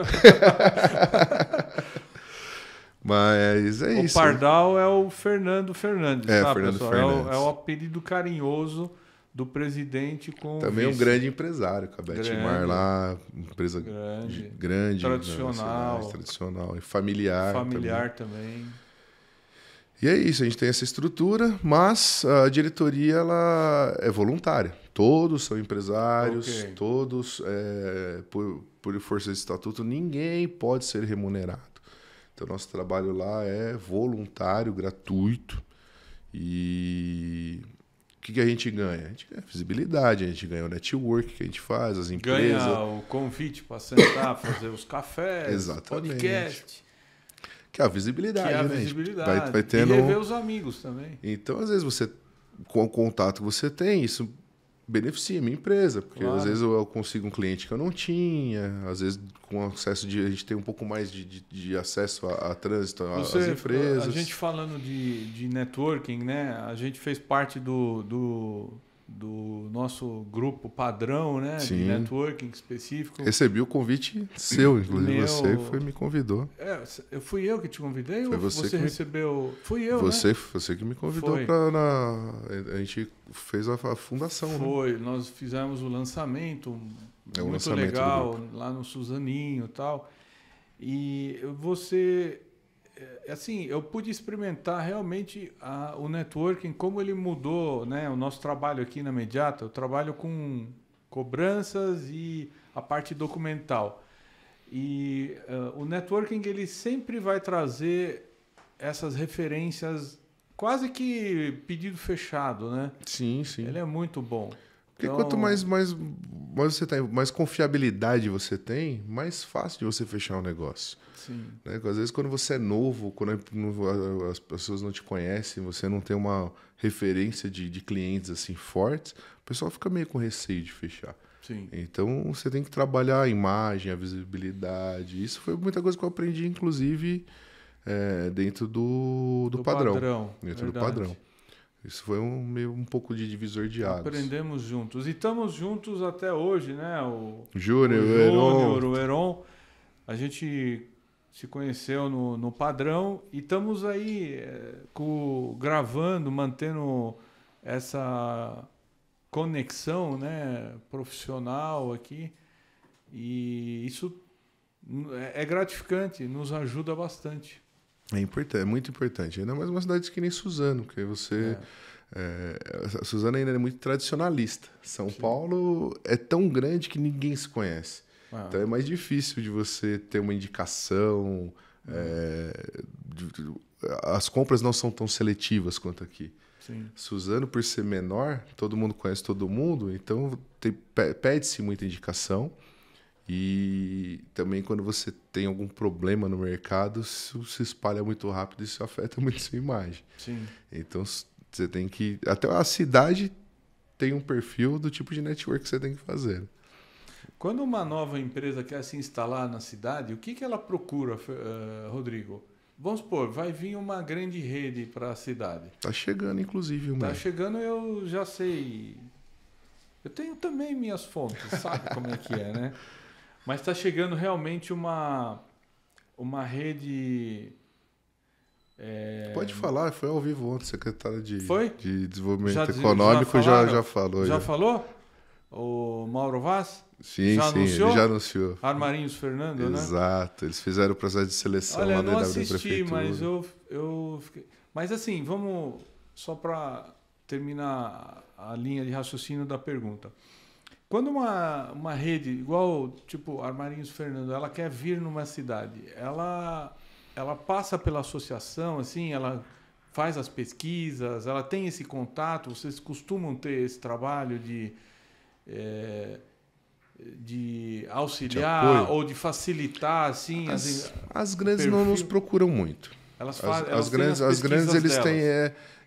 Mas é isso. O Pardal é o Fernando Fernandes, tá, Fernando pessoal? Fernandes. É o apelido carinhoso do presidente com também o vice. Um grande empresário, com a Betmar lá, empresa grande tradicional, tradicional e familiar também. E é isso, a gente tem essa estrutura, mas a diretoria ela é voluntária. Todos são empresários, todos, por força de estatuto, ninguém pode ser remunerado. Então, nosso trabalho lá é voluntário, gratuito. E o que a gente ganha? A gente ganha visibilidade, a gente ganha o network que a gente faz, as empresas. Ganha o convite para sentar, fazer os cafés, exatamente. Podcast. Que é a visibilidade, né? Visibilidade. Vai tendo... E rever os amigos também. Então, às vezes, você, com o contato que você tem, isso beneficia a minha empresa. Porque às vezes eu consigo um cliente que eu não tinha, às vezes com acesso a gente tem um pouco mais de acesso a trânsito, às empresas. A gente falando de networking, né? A gente fez parte do nosso grupo padrão, né? Sim. De networking específico. Recebi o convite seu, inclusive você me convidou. Fui eu que te convidei foi ou você recebeu? Fui eu, Você que me convidou para a gente fez a fundação, né? Nós fizemos o lançamento, muito legal, lá no Suzaninho e tal. E você... Assim, eu pude experimentar realmente o networking, como ele mudou, né? O nosso trabalho aqui na Mediata. Eu trabalho com cobranças e a parte documental. E o networking ele sempre vai trazer essas referências, quase que pedido fechado, né? Sim, sim. Ele é muito bom. Porque quanto mais você tem, mais confiabilidade você tem, mais fácil de você fechar um negócio. Sim. Né? Às vezes, quando você é novo, quando as pessoas não te conhecem, você não tem uma referência de clientes assim fortes, o pessoal fica meio com receio de fechar. Sim. Então, você tem que trabalhar a imagem, a visibilidade. Isso foi muita coisa que eu aprendi, inclusive, dentro do padrão. Dentro do padrão. Isso foi um pouco de divisor de águas. Aprendemos juntos. E estamos juntos até hoje, né? O Júnior, o Heron. A gente se conheceu no padrão e estamos aí gravando, mantendo essa conexão, né, profissional aqui. E isso é gratificante, nos ajuda bastante. É importante, é muito importante. Ainda mais uma cidade que nem Suzano, porque você... a Suzano ainda é muito tradicionalista. São Paulo é tão grande que ninguém se conhece. Então é mais difícil de você ter uma indicação. As compras não são tão seletivas quanto aqui. Sim. Suzano, por ser menor, todo mundo conhece todo mundo, então pede-se muita indicação. E também quando você tem algum problema no mercado, isso se espalha muito rápido e isso afeta muito a sua imagem. Sim. Então você tem que... Até a cidade tem um perfil do tipo de network que você tem que fazer. Quando uma nova empresa quer se instalar na cidade, o que ela procura, Rodrigo? Vamos supor, vai vir uma grande rede para a cidade. Está chegando, inclusive. Está chegando, eu já sei. Eu tenho também minhas fontes, sabe como é que é, né? Mas está chegando realmente uma rede... Pode falar, foi ao vivo ontem, o secretário de Desenvolvimento Econômico já falou. Já falou? O Mauro Vaz? Sim, ele já anunciou. Armarinhos Fernando, né? Exato, eles fizeram o processo de seleção lá da assisti, prefeitura. Mas eu fiquei... Mas assim, vamos só para terminar a linha de raciocínio da pergunta. Quando uma rede, igual tipo Armarinhos Fernando, ela quer vir numa cidade, ela passa pela associação, assim, ela faz as pesquisas, ela tem esse contato, vocês costumam ter esse trabalho de auxiliar ou de facilitar, assim... As grandes não nos procuram muito. As grandes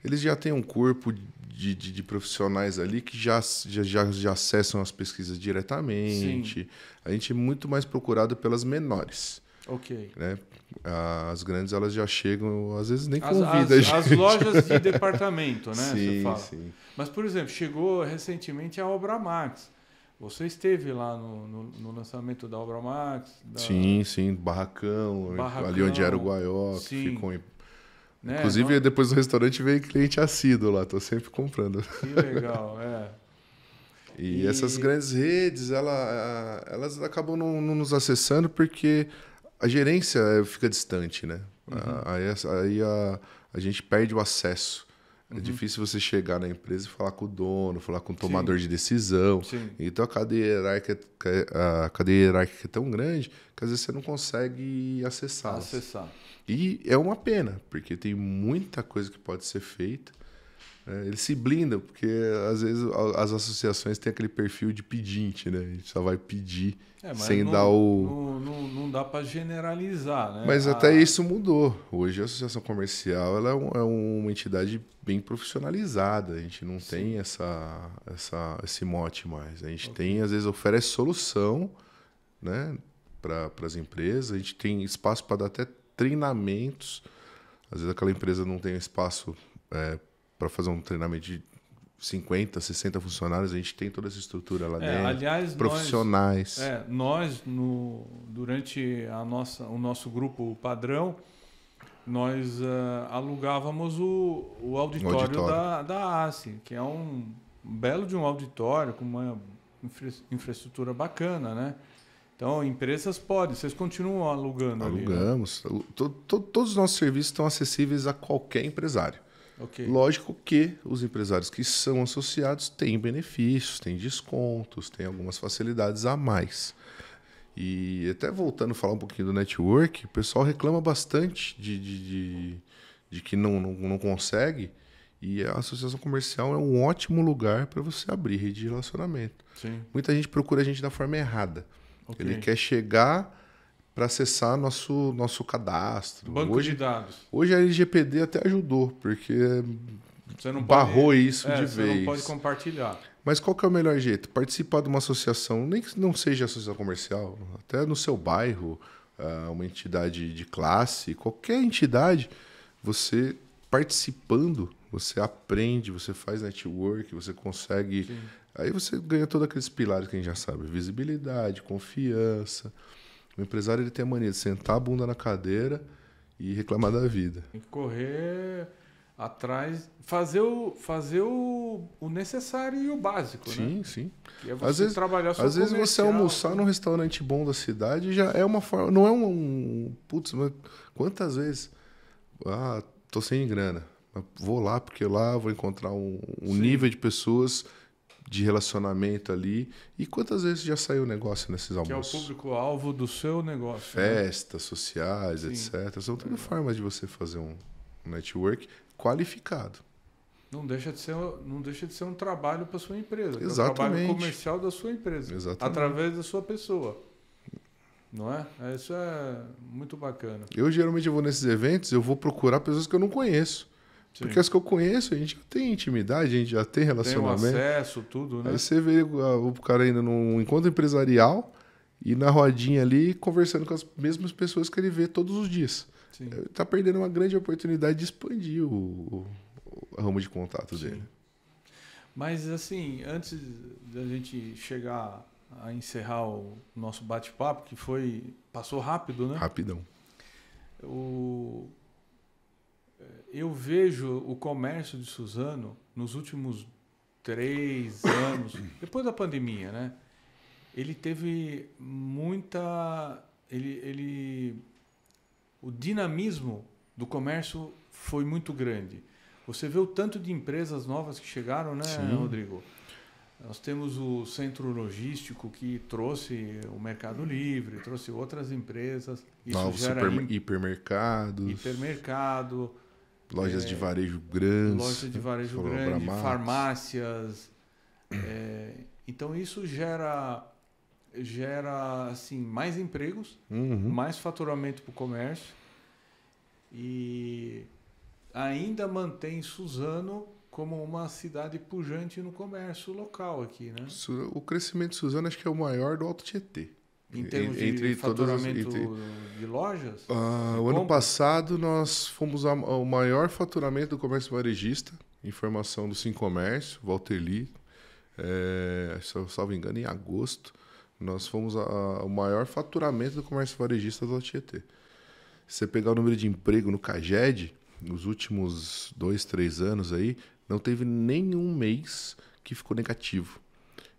eles já têm um corpo de profissionais ali que já acessam as pesquisas diretamente. Sim. A gente é muito mais procurado pelas menores. Ok. Né? As grandes elas já chegam, às vezes nem convidam a gente. As lojas de departamento, né? Sim, você fala. sim. Mas, por exemplo, chegou recentemente a Obra Max. Você esteve lá no lançamento da Obra Max? Sim. Barracão, ali onde era o Guaió, que ficou em... Né? Inclusive, depois do restaurante veio cliente assíduo lá, tô sempre comprando. Que legal, E essas grandes redes, elas acabam não nos acessando porque a gerência fica distante, né? Aí a gente perde o acesso. É difícil você chegar na empresa e falar com o dono, falar com o tomador de decisão. Sim. Então a cadeia hierárquica é tão grande que às vezes você não consegue acessar. E é uma pena, porque tem muita coisa que pode ser feita. Eles se blindam, porque às vezes as associações têm aquele perfil de pedinte, né? A gente só vai pedir sem dar o... Não dá para generalizar, né? Mas até isso mudou. Hoje a associação comercial ela é uma entidade bem profissionalizada. A gente não tem esse mote mais. A gente tem, às vezes, oferece solução, né, para as empresas. A gente tem espaço para dar até treinamentos. Às vezes aquela empresa não tem espaço para fazer um treinamento de 50, 60 funcionários, a gente tem toda essa estrutura lá dentro. Aliás, profissionais. Durante o nosso grupo padrão, nós alugávamos o auditório da ACE, que é um belo de um auditório com uma infraestrutura bacana, né? Então, empresas podem, vocês continuam alugando. Alugamos. Ali, né? Todos os nossos serviços estão acessíveis a qualquer empresário. Okay. Lógico que os empresários que são associados têm benefícios, têm descontos, têm algumas facilidades a mais. E até voltando a falar um pouquinho do network, o pessoal reclama bastante de que não consegue. E a associação comercial é um ótimo lugar para você abrir rede de relacionamento. Sim. Muita gente procura a gente da forma errada. Okay. Ele quer chegar para acessar nosso cadastro. Banco de dados. Hoje a LGPD até ajudou, porque barrou isso de vez. Você não pode compartilhar. Mas qual que é o melhor jeito? Participar de uma associação, nem que não seja associação comercial, até no seu bairro, uma entidade de classe, qualquer entidade, você participando, você aprende, você faz network, você consegue... Sim. Aí você ganha todos aqueles pilares que a gente já sabe, visibilidade, confiança... O empresário ele tem a mania de sentar a bunda na cadeira e reclamar da vida. Tem que correr atrás, fazer o necessário e o básico, sim, né? Sim. Que é você trabalhar só. Às vezes você almoçar num restaurante bom da cidade já é uma forma... Não é putz, mas quantas vezes... tô sem grana. Vou lá porque lá vou encontrar um nível de pessoas... de relacionamento ali. E quantas vezes já saiu negócio nesses almoços? Que é o público-alvo do seu negócio. Festas, sociais, etc. São tudo formas de você fazer um network qualificado. Não deixa de ser um trabalho para a sua empresa. Exatamente. É um trabalho comercial da sua empresa. Exatamente. Através da sua pessoa. Não é? Isso é muito bacana. Eu geralmente vou nesses eventos, eu vou procurar pessoas que eu não conheço. Sim. Porque as que eu conheço, a gente já tem intimidade, a gente já tem relacionamento. Tem acesso, tudo, né? Aí você vê o cara ainda num encontro empresarial e na rodinha ali conversando com as mesmas pessoas que ele vê todos os dias. Sim. Ele está perdendo uma grande oportunidade de expandir o ramo de contato dele. Mas, assim, antes da gente chegar a encerrar o nosso bate-papo, que passou rápido, né? Rapidão. Eu vejo o comércio de Suzano nos últimos 3 anos, depois da pandemia, né? Ele teve o dinamismo do comércio foi muito grande. Você vê o tanto de empresas novas que chegaram, né, Sim. Rodrigo? Nós temos o centro logístico que trouxe o Mercado Livre, trouxe outras empresas. Isso novos hipermercados. Lojas de varejo grandes. Farmácias. Então, isso gera assim, mais empregos, mais faturamento para o comércio. e ainda mantém Suzano como uma cidade pujante no comércio local aqui, né? O crescimento de Suzano acho que é o maior do Alto Tietê. Em termos de faturamento de lojas? O ano passado nós fomos o maior faturamento do comércio varejista, informação do Sim Comércio, Walter Lee, se eu salvo engano, em agosto, nós fomos o maior faturamento do comércio varejista do Alto Tietê. Se você pegar o número de emprego no CAGED, nos últimos 2, 3 anos aí, não teve nenhum mês que ficou negativo.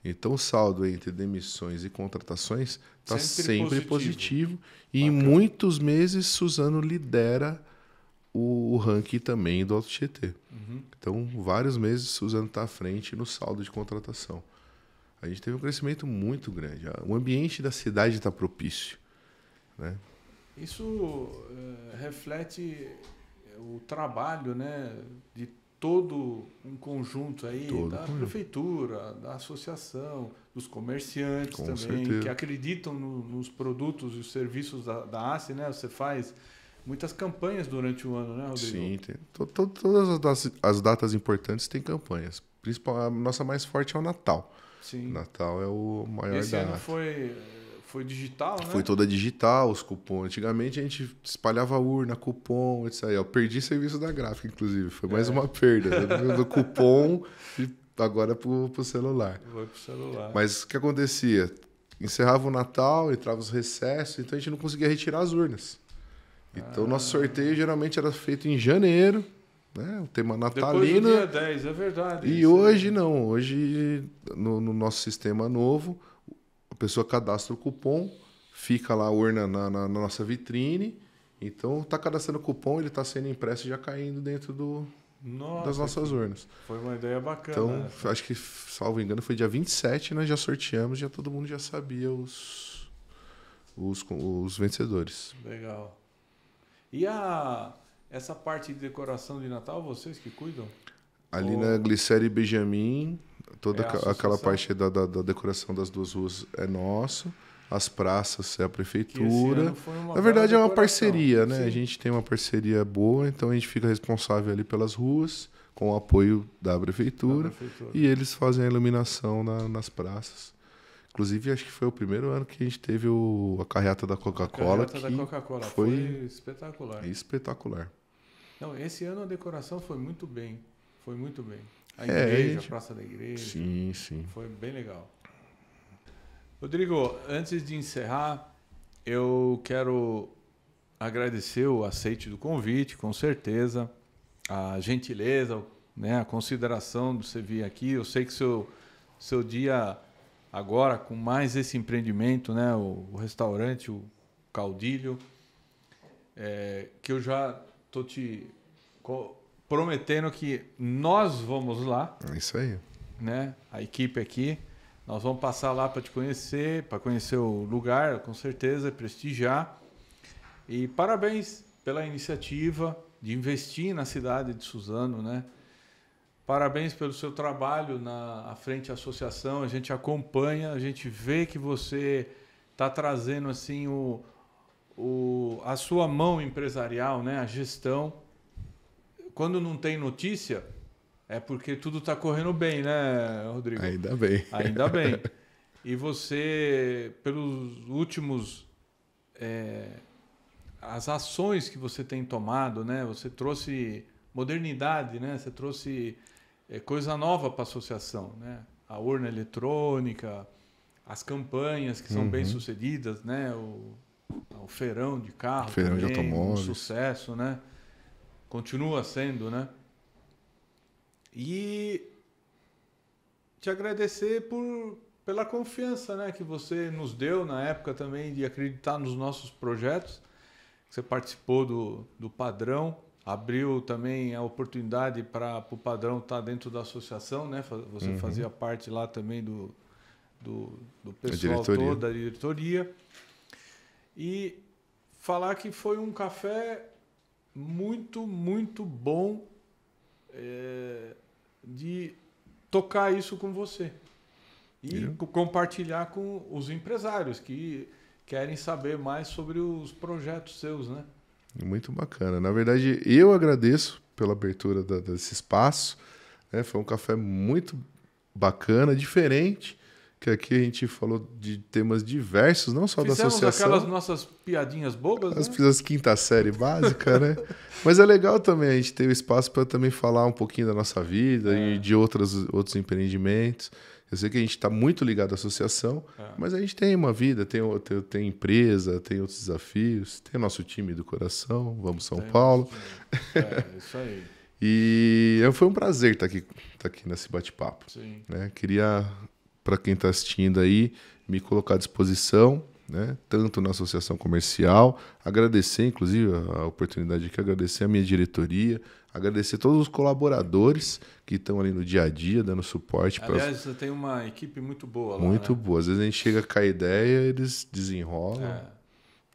Então o saldo entre demissões e contratações está sempre positivo. E em muitos meses Suzano lidera o ranking também do Alto Tietê. Então vários meses Suzano está à frente no saldo de contratação. A gente teve um crescimento muito grande. O ambiente da cidade está propício, né? Isso reflete o trabalho, né, de todo um conjunto aí, prefeitura, da associação, dos comerciantes também, certeza, que acreditam nos produtos e os serviços da ACE, né? Você faz muitas campanhas durante o ano, né, Rodrigo? Sim, tem. Todas as datas importantes têm campanhas. A nossa mais forte é o Natal. Sim. Natal é o maior Esse ano foi digital, né? Foi toda digital, os cupons. Antigamente a gente espalhava urna, cupom, etc. Eu perdi serviço da gráfica, inclusive. Foi mais uma perda do cupom e agora pro celular. Foi pro celular. Mas o que acontecia? Encerrava o Natal, entrava os recessos, então a gente não conseguia retirar as urnas. Então o nosso sorteio geralmente era feito em janeiro, né? O tema natalino. Depois do dia 10, é verdade. E hoje não. Hoje, no nosso sistema novo, a pessoa cadastra o cupom, fica lá a urna na nossa vitrine. Então, está cadastrando o cupom, ele está sendo impresso e já caindo dentro das nossas urnas. Foi uma ideia bacana. Então, acho que, salvo engano, foi dia 27, nós já sorteamos, já todo mundo já sabia os vencedores. Legal. E essa parte de decoração de Natal, vocês que cuidam? Ali na Glicério e Benjamin, toda aquela parte da decoração das duas ruas é nosso. As praças é a prefeitura. Na verdade, é uma parceria, né? Sim. A gente tem uma parceria boa, então a gente fica responsável ali pelas ruas, com o apoio da prefeitura. E eles fazem a iluminação nas praças. Inclusive, acho que foi o primeiro ano que a gente teve a carreata da Coca-Cola. A carreata da Coca-Cola foi espetacular. Espetacular. Não, esse ano a decoração foi muito bem. Foi muito bem. A igreja, a Praça da Igreja. Sim, sim. Foi bem legal. Rodrigo, antes de encerrar, eu quero agradecer o aceite do convite, com certeza, a gentileza, né, a consideração de você vir aqui. Eu sei que seu dia agora, com mais esse empreendimento, né, o restaurante, o Caudilho, que eu já estou te prometendo que nós vamos lá. É isso aí. Né, a equipe aqui. Nós vamos passar lá para te conhecer, para conhecer o lugar, com certeza, prestigiar. E parabéns pela iniciativa de investir na cidade de Suzano, né? Parabéns pelo seu trabalho à frente da associação. A gente acompanha, a gente vê que você está trazendo assim a sua mão empresarial, né? A gestão. Quando não tem notícia, é porque tudo está correndo bem, né, Rodrigo? Ainda bem. Ainda bem. E você, pelos últimos... as ações que você tem tomado, né? Você trouxe modernidade, né? Você trouxe coisa nova para a associação, né? A urna eletrônica, as campanhas que são bem sucedidas, né? O feirão de carro, feirão de automóveis, um sucesso, né? Continua sendo, né? E te agradecer pela confiança, né, que você nos deu na época também de acreditar nos nossos projetos. Você participou do Padrão, abriu também a oportunidade para o Padrão estar dentro da associação, né? Você fazia parte lá também do pessoal todo, da diretoria. E falar que foi um café muito, muito bom de tocar isso com você e compartilhar com os empresários que querem saber mais sobre os projetos seus, né? Muito bacana. Na verdade, eu agradeço pela abertura desse espaço. Né? Foi um café muito bacana, diferente, que aqui a gente falou de temas diversos, não só da associação. Fizemos aquelas nossas piadinhas bobas, as quinta série básica, né? Mas é legal também a gente ter o espaço para também falar um pouquinho da nossa vida e de outros empreendimentos. Eu sei que a gente está muito ligado à associação, mas a gente tem uma vida, tem empresa, tem outros desafios, tem o nosso time do coração, Vamos São Paulo. Isso aí. E foi um prazer estar aqui nesse bate-papo. Né? Queria, para quem está assistindo aí, me colocar à disposição, né? Tanto na associação comercial, agradecer, inclusive, a oportunidade de agradecer a minha diretoria, agradecer todos os colaboradores que estão ali no dia a dia, dando suporte. Aliás, você tem uma equipe muito boa lá, muito boa. Às vezes a gente chega com a ideia, eles desenrolam.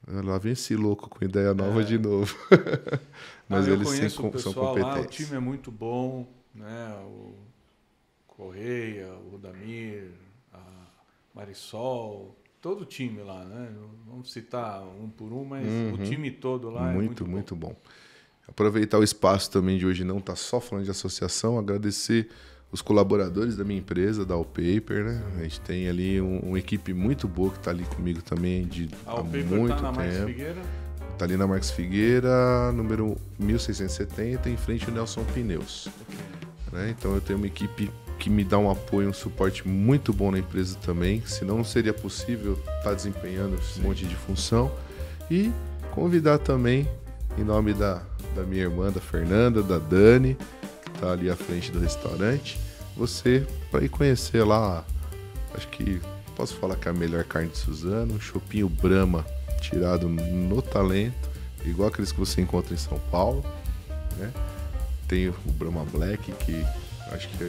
Lá vem esse louco com ideia nova de novo. Mas eles conheço o são pessoal competentes. Lá, o time é muito bom, né? O Correia, o Damir, a Marisol, todo o time lá, né? Vamos citar um por um, mas o time todo lá muito, muito bom. Aproveitar o espaço também de hoje, não estar só falando de associação, agradecer os colaboradores da minha empresa, da Allpaper, né? A gente tem ali uma equipe muito boa que está ali comigo também há muito tempo. Marques Figueira? Está ali na Marques Figueira, número 1670, em frente ao Nelson Pneus. Né? Então eu tenho uma equipe que me dá um apoio, um suporte muito bom na empresa também, senão não seria possível estar desempenhando esse monte de função. E convidar também, em nome da minha irmã, da Fernanda, da Dani, que está ali à frente do restaurante, você para ir conhecer lá, acho que posso falar que é a melhor carne de Suzano, um chopinho Brahma tirado no talento, igual aqueles que você encontra em São Paulo, né? Tem o Brahma Black, que acho que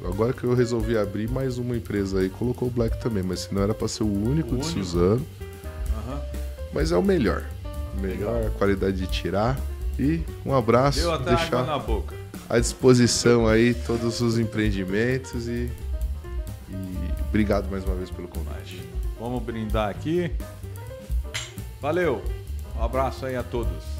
agora que eu resolvi abrir mais uma empresa aí, colocou o Black também, mas se não era para ser o único de Suzano. Mas é o melhor. Melhor qualidade de tirar. E um abraço. Deu até água na boca. À disposição aí todos os empreendimentos e obrigado mais uma vez pelo convite. Vamos brindar aqui. Valeu. Um abraço aí a todos.